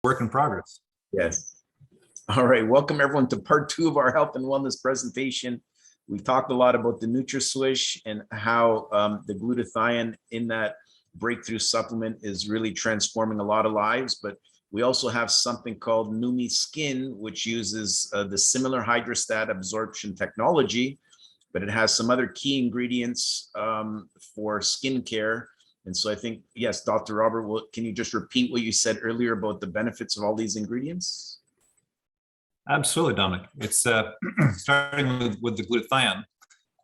work in progress. Yes. All right. Welcome everyone to part 2 of our health and wellness presentation. We talked a lot about the NutraSwish and how the glutathione in that breakthrough supplement is really transforming a lot of lives. But we also have something called Numi Skin, which uses the similar hydrostat absorption technology, but it has some other key ingredients for skincare. And so I think, yes, Dr. Robert, can you just repeat what you said earlier about the benefits of all these ingredients? Absolutely, Dominic. It's starting with the glutathione.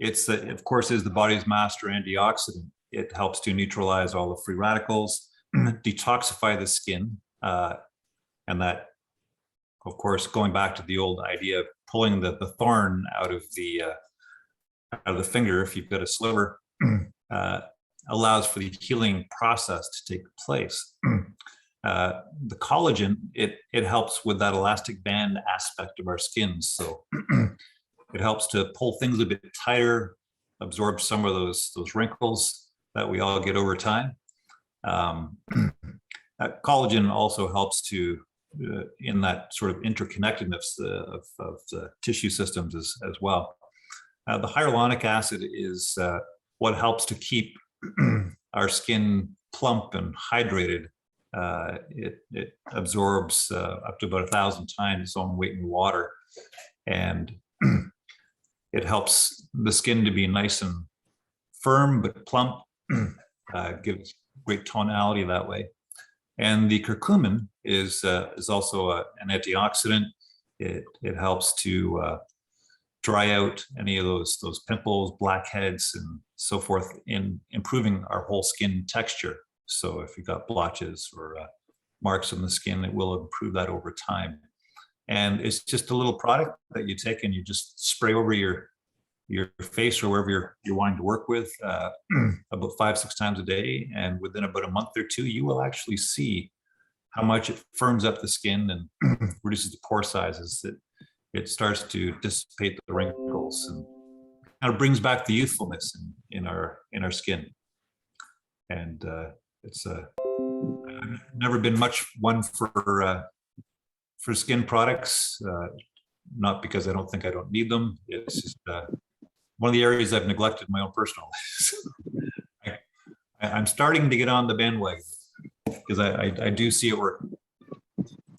It's, of course, is the body's master antioxidant. It helps to neutralize all the free radicals, detoxify the skin, and that, of course, going back to the old idea of pulling the thorn out of the finger, if you've got a sliver, allows for the healing process to take place. The collagen, it helps with that elastic band aspect of our skin. So it helps to pull things a bit tighter, absorb some of those wrinkles that we all get over time. Collagen also helps to in that sort of interconnectedness of the tissue systems as well. The hyaluronic acid is what helps to keep our skin plump and hydrated. It absorbs up to about 1,000 times its own weight in water, and it helps the skin to be nice and firm but plump, gives great tonality that way. And the curcumin is also an antioxidant. It helps to dry out any of those pimples, blackheads, and so forth, in improving our whole skin texture. So if you've got blotches or marks on the skin, it will improve that over time. And it's just a little product that you take and you just spray over your face or wherever you're wanting to work with about 5-6 times a day. And within about a month or two, you will actually see how much it firms up the skin and reduces the pore sizes. It starts to dissipate the wrinkles and kind of brings back the youthfulness in our skin. And I've never been much one for skin products, not because I don't need them. It's just one of the areas I've neglected my own personal life. I'm starting to get on the bandwagon because I do see it work.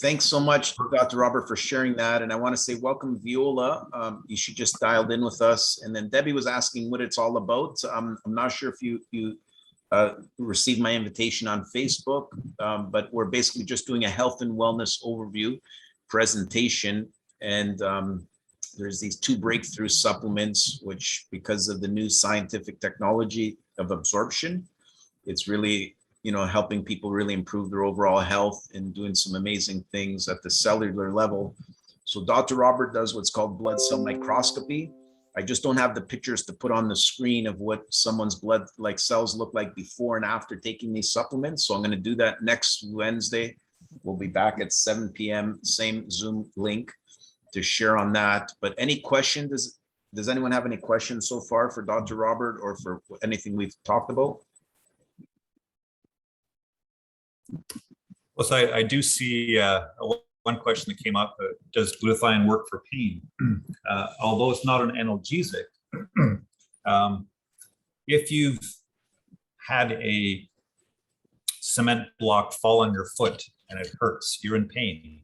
Thanks so much, Dr. Robert, for sharing that. And I want to say welcome, Viola. You just dialed in with us. And then Debbie was asking what it's all about. I'm not sure if you received my invitation on Facebook, but we're basically just doing a health and wellness overview presentation. And there's these 2 breakthrough supplements, which because of the new scientific technology of absorption, it's really, helping people really improve their overall health and doing some amazing things at the cellular level. So Dr. Robert does what's called blood cell microscopy. I just don't have the pictures to put on the screen of what someone's blood cells look like before and after taking these supplements. So I'm going to do that next Wednesday. We'll be back at 7 p.m., same Zoom link to share on that. But any questions? Does anyone have any questions so far for Dr. Robert or for anything we've talked about? Well, so I do see one question that came up. Does glutathione work for pain? Although it's not an analgesic, if you've had a cement block fall on your foot and it hurts, you're in pain.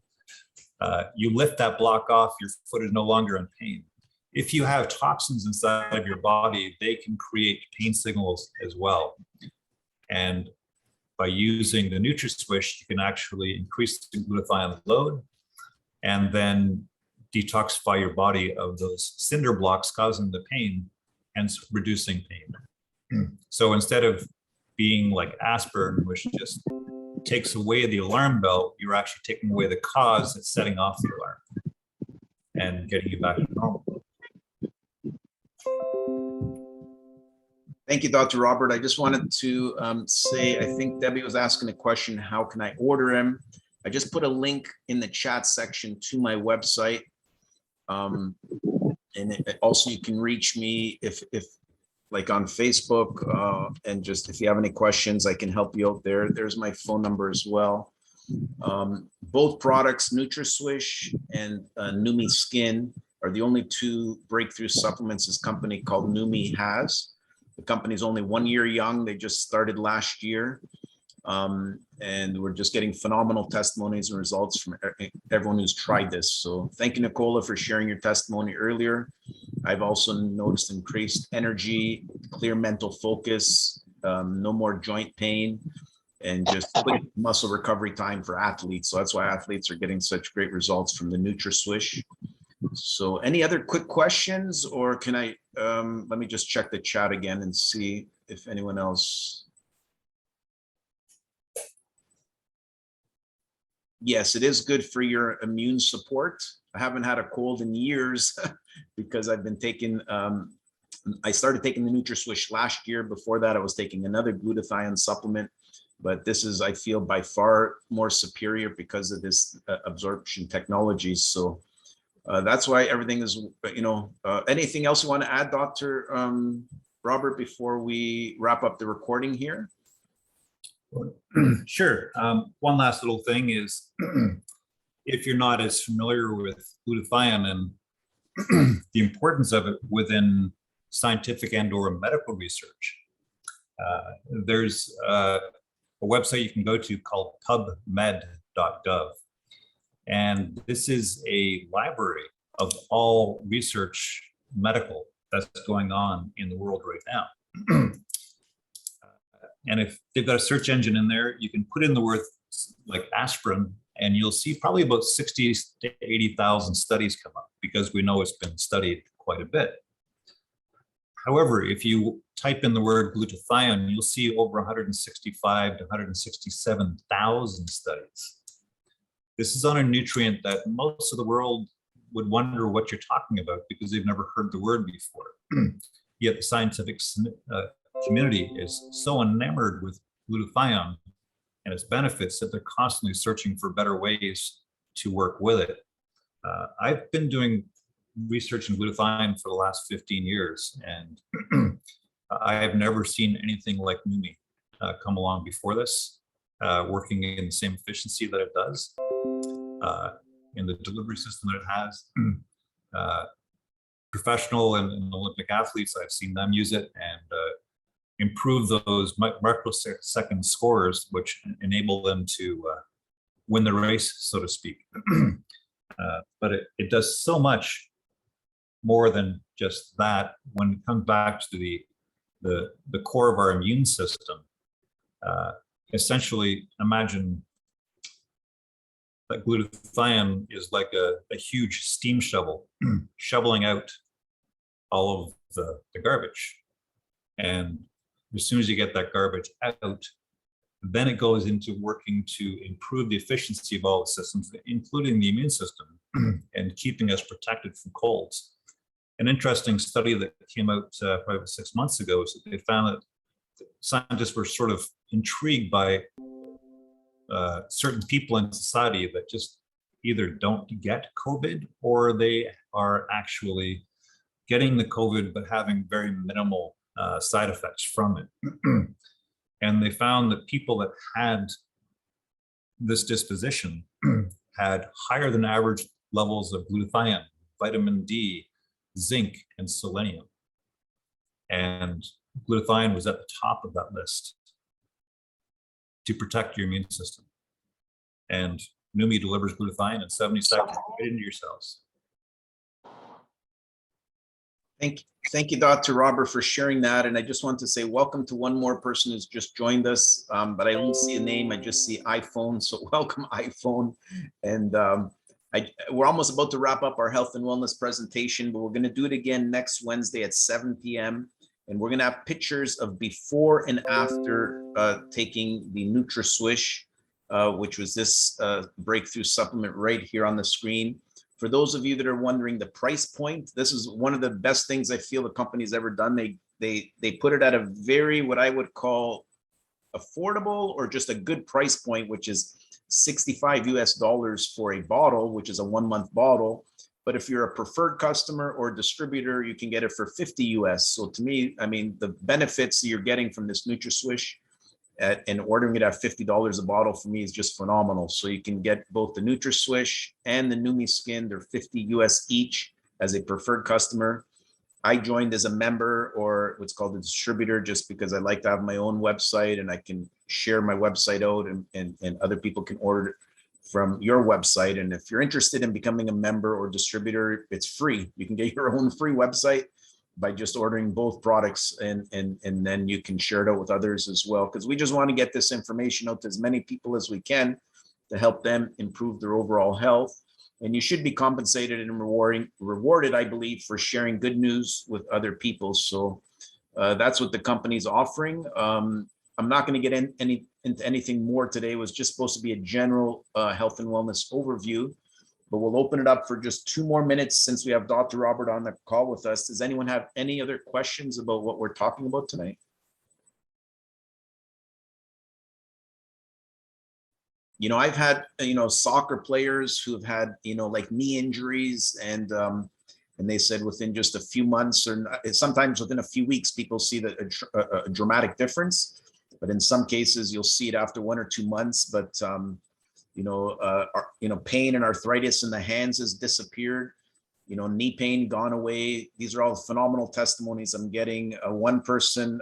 You lift that block off, your foot is no longer in pain. If you have toxins inside of your body, they can create pain signals as well. And by using the NutraSwish, you can actually increase the glutathione load and then detoxify your body of those cinder blocks causing the pain, hence reducing pain. So instead of being like aspirin, which just takes away the alarm bell, you're actually taking away the cause that's setting off the alarm and getting you back to normal. Thank you, Dr. Robert. I just wanted to say, I think Debbie was asking a question, how can I order him? I just put a link in the chat section to my website. And also you can reach me if like on Facebook, and just if you have any questions, I can help you out there. There's my phone number as well. Both products, NutraSwish and Numi Skin, are the only two breakthrough supplements this company called Numi has. The company's only 1 year young. They just started last year. And we're just getting phenomenal testimonies and results from everyone who's tried this. So thank you, Nicola, for sharing your testimony earlier. I've also noticed increased energy, clear mental focus, no more joint pain, and just quick muscle recovery time for athletes. So that's why athletes are getting such great results from the NutraSwish. So any other quick questions, or can I, let me just check the chat again and see if anyone else. Yes, it is good for your immune support. I haven't had a cold in years because I've been taking, I started taking the NutraSwish last year. Before that, I was taking another glutathione supplement, but this is, I feel, by far more superior because of this absorption technology. So that's why everything is, anything else you want to add, Dr. Robert, before we wrap up the recording here? Sure. One last little thing is, if you're not as familiar with glutathione and the importance of it within scientific and/or medical research, there's a website you can go to called pubmed.gov. And this is a library of all research medical that's going on in the world right now. And if they've got a search engine in there, you can put in the word like aspirin, and you'll see probably about 60 to 80,000 studies come up, because we know it's been studied quite a bit. However, if you type in the word glutathione, you'll see over 165 to 167,000 studies. This is on a nutrient that most of the world would wonder what you're talking about, because they've never heard the word before. Yet the scientific community is so enamored with glutathione and its benefits that they're constantly searching for better ways to work with it. I've been doing research in glutathione for the last 15 years, and I have never seen anything like Numi come along before this, working in the same efficiency that it does, in the delivery system that it has. Professional and Olympic athletes, I've seen them use it and improve those microsecond scores, which enable them to win the race, so to speak. But it does so much more than just that. When it comes back to the core of our immune system, essentially imagine that glutathione is like a huge steam shovel shoveling out all of the garbage. And as soon as you get that garbage out, then it goes into working to improve the efficiency of all the systems, including the immune system, and keeping us protected from colds. An interesting study that came out probably 6 months ago is that they found that scientists were sort of intrigued by certain people in society that just either don't get COVID, or they are actually getting the COVID but having very minimal side effects from it. And they found that people that had this disposition had higher than average levels of glutathione, vitamin D, zinc, and selenium. And glutathione was at the top of that list to protect your immune system. And Numi delivers glutathione in 70 seconds right into your cells. Thank you, Dr. Robert, for sharing that. And I just want to say welcome to one more person who's just joined us, but I don't see a name. I just see iPhone. So welcome, iPhone. And we're almost about to wrap up our health and wellness presentation, but we're going to do it again next Wednesday at 7 p.m. And we're going to have pictures of before and after taking the NutraSwish, which was this breakthrough supplement right here on the screen. For those of you that are wondering the price point, this is one of the best things I feel the company's ever done. They put it at a very, what I would call affordable, or just a good price point, which is $65 US for a bottle, which is a 1 month bottle. But if you're a preferred customer or distributor, you can get it for $50 US. So to me, I mean, the benefits you're getting from this NutraSwish and ordering it at $50 a bottle for me is just phenomenal. So you can get both the NutraSwish and the Numi Skin. They're 50 US each as a preferred customer. I joined as a member, or what's called a distributor, just because I like to have my own website and I can share my website out, and other people can order from your website. And if you're interested in becoming a member or distributor, it's free. You can get your own free website by just ordering both products, and then you can share it out with others as well, because we just want to get this information out to as many people as we can to help them improve their overall health. And you should be compensated and rewarded, I believe, for sharing good news with other people. So that's what the company's offering. I'm not going to get into anything more today. It was just supposed to be a general health and wellness overview, but we'll open it up for just 2 more minutes since we have Dr. Robert on the call with us. Does anyone have any other questions about what we're talking about tonight? You know, I've had, soccer players who have had, like knee injuries, and they said within just a few months, or sometimes within a few weeks, people see a dramatic difference. But in some cases, you'll see it after 1 or 2 months. But pain and arthritis in the hands has disappeared. Knee pain gone away. These are all phenomenal testimonies I'm getting. One person,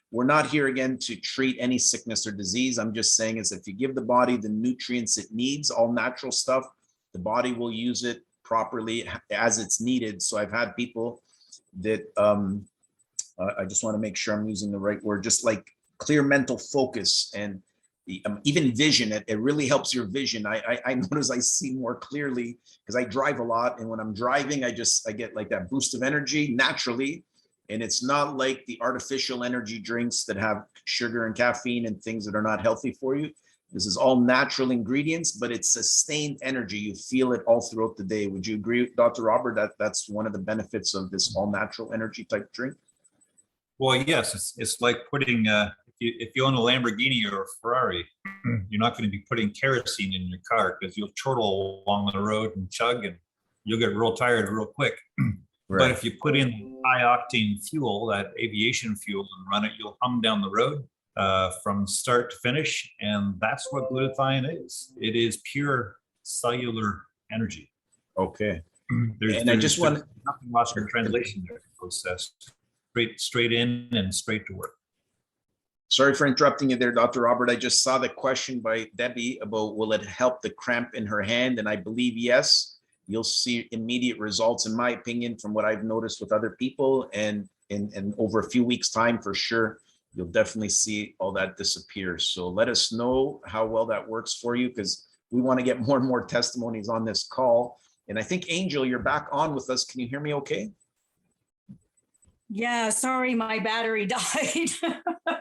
we're not here again to treat any sickness or disease. I'm just saying is if you give the body the nutrients it needs, all natural stuff, the body will use it properly as it's needed. So I've had people that, I just want to make sure I'm using the right word, just like clear mental focus and even vision. It really helps your vision. I notice I see more clearly because I drive a lot, and when I'm driving, I get like that boost of energy naturally. And it's not like the artificial energy drinks that have sugar and caffeine and things that are not healthy for you. This is all natural ingredients, but it's sustained energy. You feel it all throughout the day. Would you agree, Dr. Robert, that that's one of the benefits of this all natural energy type drink? Well, yes, it's like putting, if you own a Lamborghini or a Ferrari, you're not going to be putting kerosene in your car because you'll chortle along the road and chug, and you'll get real tired real quick. Right. But if you put in high octane fuel, that aviation fuel, and run it, you'll hum down the road from start to finish. And that's what glutathione is. It is pure cellular energy. Okay. There's nothing lost in translation there. Process straight in and straight to work. Sorry for interrupting you there, Dr. Robert. I just saw the question by Debbie about will it help the cramp in her hand? And I believe yes. You'll see immediate results, in my opinion, from what I've noticed with other people. And over a few weeks' time, for sure, you'll definitely see all that disappear. So let us know how well that works for you, because we want to get more and more testimonies on this call. And I think, Angel, you're back on with us. Can you hear me okay? Yeah, sorry, my battery died.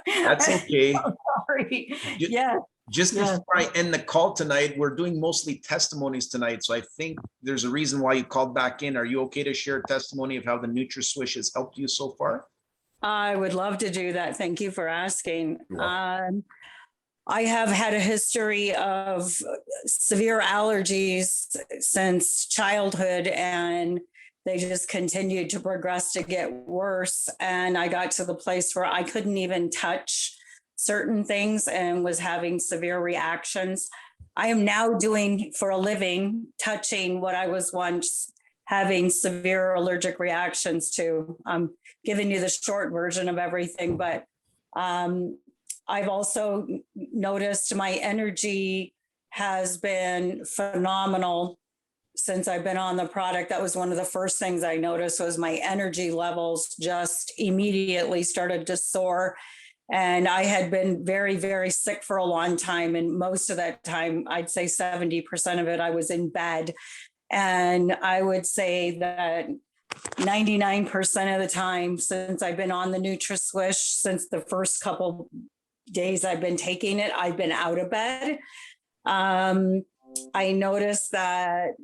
That's okay. Sorry. Yeah. Just before I end the call tonight, we're doing mostly testimonies tonight. So I think there's a reason why you called back in. Are you okay to share a testimony of how the NutraSwish has helped you so far? I would love to do that. Thank you for asking. I have had a history of severe allergies since childhood, and they just continued to progress to get worse. And I got to the place where I couldn't even touch certain things and was having severe reactions. I am now doing for a living, touching what I was once having severe allergic reactions to. I'm giving you the short version of everything, but I've also noticed my energy has been phenomenal since I've been on the product. That was one of the first things I noticed, was my energy levels just immediately started to soar. And I had been very, very sick for a long time. And most of that time, I'd say 70% of it, I was in bed. And I would say that 99% of the time since I've been on the NutraSwish, since the first couple days I've been taking it, I've been out of bed. I noticed that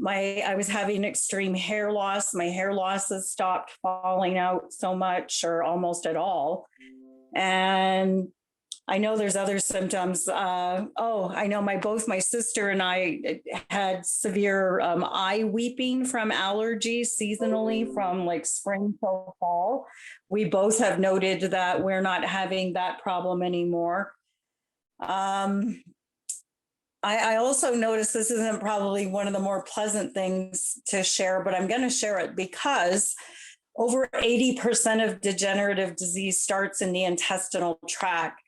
I was having extreme hair loss. My hair loss has stopped falling out so much, or almost at all. And I know there's other symptoms. I know both my sister and I had severe eye weeping from allergies seasonally from like spring till fall. We both have noted that we're not having that problem anymore. I also noticed this isn't probably one of the more pleasant things to share, but I'm going to share it because over 80% of degenerative disease starts in the intestinal tract.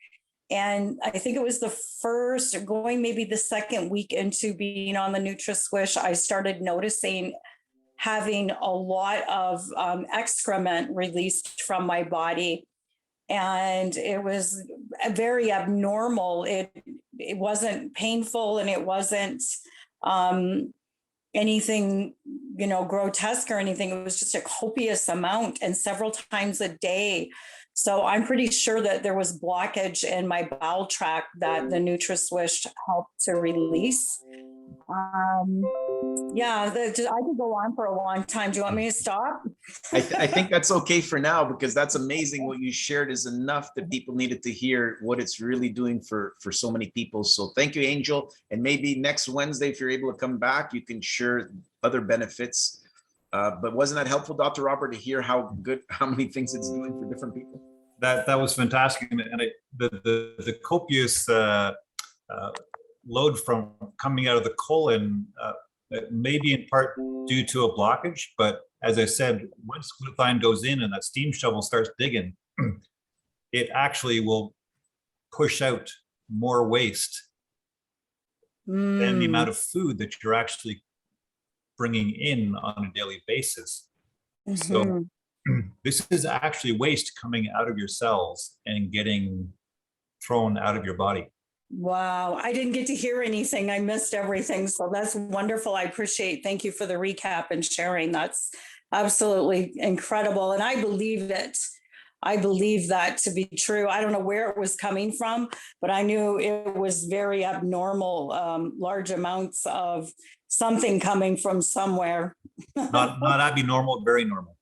And I think it was the first, going maybe the second week into being on the NutraSwish, I started noticing having a lot of excrement released from my body. And it was very abnormal. It wasn't painful and it wasn't anything, grotesque or anything. It was just a copious amount and several times a day. So I'm pretty sure that there was blockage in my bowel tract that the NutraSwish helped to release. I could go on for a long time. Do you want me to stop? I think that's okay for now, because that's amazing. What you shared is enough that people needed to hear what it's really doing for so many people. So thank you, Angel. And maybe next Wednesday, if you're able to come back, you can share other benefits. But wasn't that helpful, Dr. Robert, to hear how many things it's doing for different people? That was fantastic, and the copious load from coming out of the colon may be in part due to a blockage, but as I said, once glutathione goes in and that steam shovel starts digging, it actually will push out more waste than the amount of food that you're actually bringing in on a daily basis. So this is actually waste coming out of your cells and getting thrown out of your body. Wow. I didn't get to hear anything. I missed everything. So that's wonderful. I appreciate. Thank you for the recap and sharing. That's absolutely incredible. And I believe it. I believe that to be true. I don't know where it was coming from, but I knew it was very abnormal, large amounts of something coming from somewhere. Not abnormal, very normal.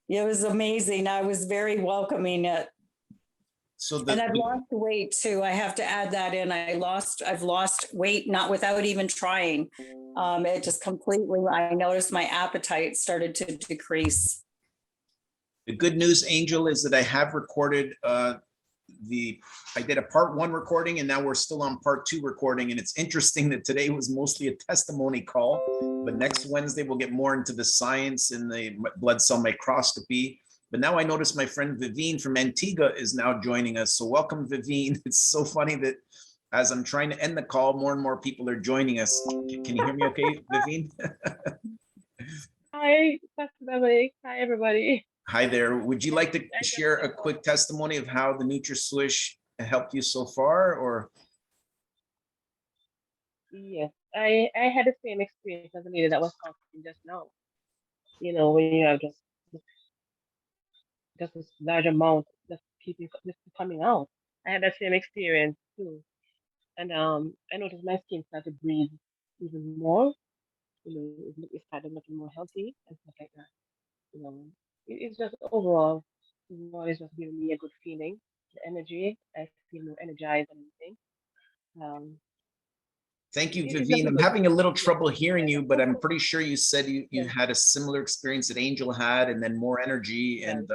It was amazing. I was very welcoming it. So and I've lost weight too. I have to add that in. I've lost weight, not without even trying. It just completely, I noticed my appetite started to decrease. The good news, Angel, is that I have recorded I did a part 1 recording and now we're still on part 2 recording. And it's interesting that today was mostly a testimony call, but next Wednesday we'll get more into the science and the blood cell microscopy. But now I notice my friend Vivine from Antigua is now joining us. So welcome, Vivine. It's so funny that as I'm trying to end the call, more and more people are joining us. Can you hear me okay, Vivine? Hi, Dr. Dominic. Hi, everybody. Hi there. Would you like to share a quick testimony of how the NutraSwish helped you so far, or? Yes, I had the same experience as the lady that was talking just now. You know, when you have just this large amount just coming out. I had that same experience too. And I noticed my skin started to breathe even more. You know, it started looking more healthy and stuff like that. You know, it's just overall, it's just giving me a good feeling, the energy. I feel more energized and everything. Thank you, Vivine. I'm having a little trouble hearing you, but I'm pretty sure you said you had a similar experience that Angel had, and then more energy. And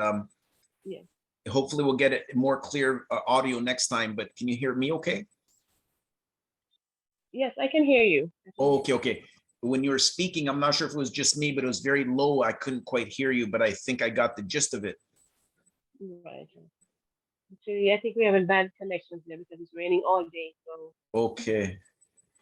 hopefully we'll get it more clear audio next time. But can you hear me okay? Yes, I can hear you. Okay. When you were speaking, I'm not sure if it was just me, but it was very low. I couldn't quite hear you, but I think I got the gist of it. Right. Actually, I think we have a bad connection there because it's raining all day. So. Okay.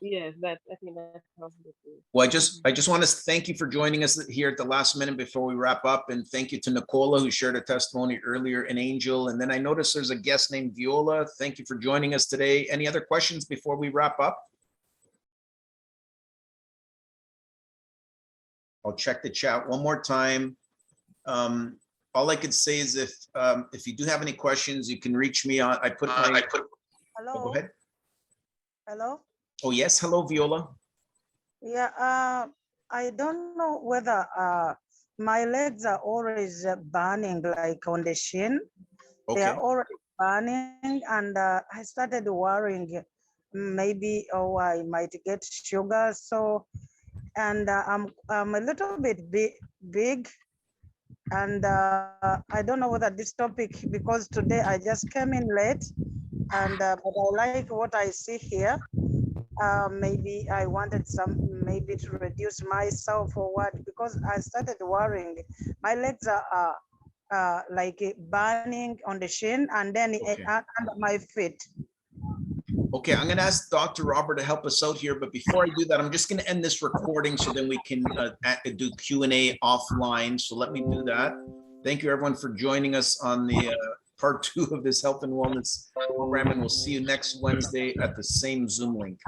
Yes, I think that's possible too. Well, I just want to thank you for joining us here at the last minute before we wrap up, and thank you to Nicola, who shared a testimony earlier, and Angel, and then I noticed there's a guest named Viola. Thank you for joining us today. Any other questions before we wrap up? I'll check the chat one more time. All I could say is if you do have any questions, you can reach me on. Hello. Oh, go ahead. Hello. Oh yes, hello, Viola. Yeah. I don't know whether my legs are always burning, like on the shin. Okay. They are already burning, and I started worrying maybe, oh, I might get sugar. So, and I'm a little bit big, and I don't know whether this topic, because today I just came in late, and but I like what I see here. Maybe I wanted maybe to reduce myself or what, because I started worrying. My legs are like burning on the shin, and then Okay. under my feet. Okay, I'm gonna ask Dr. Robert to help us out here, but before I do that, I'm just gonna end this recording so then we can do Q&A offline. So let me do that. Thank you, everyone, for joining us on the part 2 of this health and wellness program, and we'll see you next Wednesday at the same Zoom link.